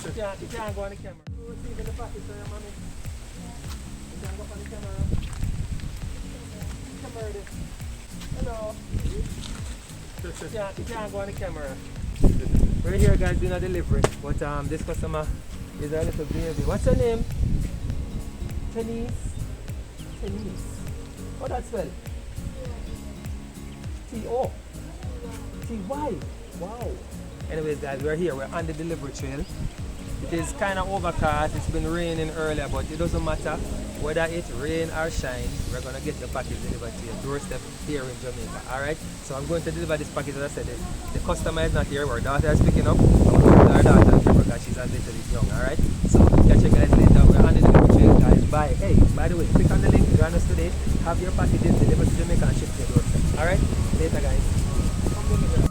You can't go on the camera. You see the package for your mommy. You can't go on the camera. Camera there. Hello. You can't go on the camera. We're here guys doing a delivery, but this customer is a little baby. What's her name? Tenise. How that spell? T-O. T-Y. Wow. Anyways guys, we're here. We're on the delivery trail. It is kind of overcast. It's been raining earlier, but it doesn't matter whether it rain or shine. We're going to get your package delivered to your doorstep here in Jamaica. Alright? So I'm going to deliver this package. As I said, the customer is not here. Our daughter is picking up. I'm going with our daughter because she's a little bit young. Alright? So catch you guys later. We're on the delivery trail guys. Bye. Hey, by the way, click on the link. Join us today. Have your packages delivered to Jamaica and shipped to your doorstep. Alright? Later guys.